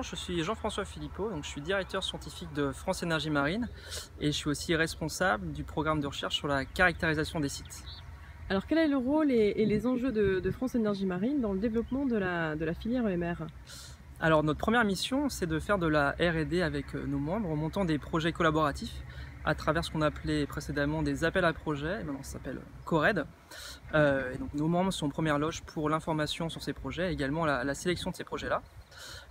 je suis Jean-François Philippot, donc je suis directeur scientifique de France Énergie Marine et je suis aussi responsable du programme de recherche sur la caractérisation des sites. Alors quel est le rôle et les enjeux de France Énergie Marine dans le développement de la filière EMR? Alors notre première mission, c'est de faire de la R&D avec nos membres en montant des projets collaboratifs à travers ce qu'on appelait précédemment des appels à projets, et maintenant ça s'appelle CORED. Et donc nos membres sont en première loge pour l'information sur ces projets et également la sélection de ces projets-là.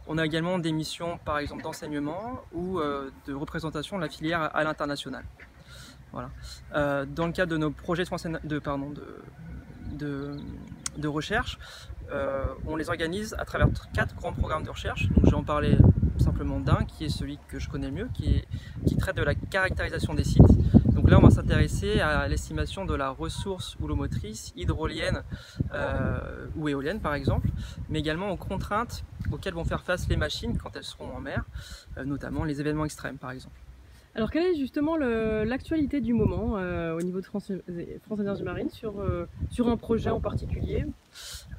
On a également des missions par exemple d'enseignement ou de représentation de la filière à l'international. Voilà. Dans le cadre de nos projets de recherche, on les organise à travers 4 grands programmes de recherche. Donc, je vais en parler simplement d'un qui est celui que je connais le mieux, qui traite de la caractérisation des sites. Donc là, on va s'intéresser à l'estimation de la ressource houlomotrice, hydrolienne ou éolienne par exemple, mais également aux contraintes auxquelles vont faire face les machines quand elles seront en mer, notamment les événements extrêmes par exemple. Alors quelle est justement l'actualité du moment au niveau de France Énergie Marine sur un projet en particulier?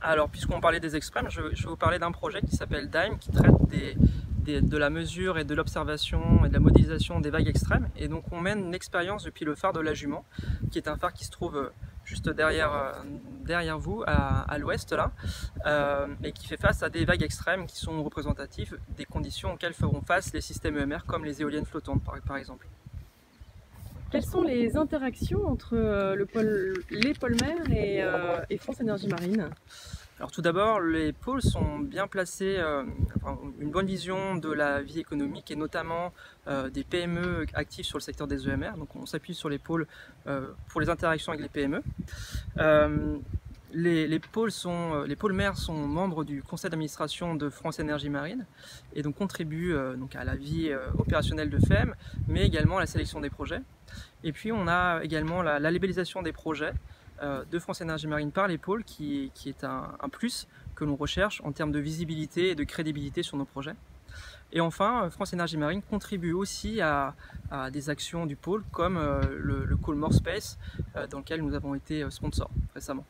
Alors puisqu'on parlait des extrêmes, je vais vous parler d'un projet qui s'appelle DIME, qui traite de la mesure et de l'observation et de la modélisation des vagues extrêmes. Et donc on mène une expérience depuis le phare de la Jument, qui est un phare qui se trouve juste derrière vous, à l'ouest là, et qui fait face à des vagues extrêmes qui sont représentatives des conditions auxquelles feront face les systèmes EMR comme les éoliennes flottantes par exemple. Quelles sont les interactions entre les pôles mer et France Énergie Marine? Alors tout d'abord, les pôles sont bien placés, une bonne vision de la vie économique et notamment des PME actifs sur le secteur des EMR. Donc on s'appuie sur les pôles pour les interactions avec les PME. Les pôles mer sont membres du conseil d'administration de France Énergie Marine et donc contribuent à la vie opérationnelle de FEM, mais également à la sélection des projets. Et puis on a également la labellisation des projets de France Énergie Marine par les pôles qui est un plus que l'on recherche en termes de visibilité et de crédibilité sur nos projets. Et enfin, France Énergie Marine contribue aussi à des actions du pôle comme le Call More Space dans lequel nous avons été sponsors récemment.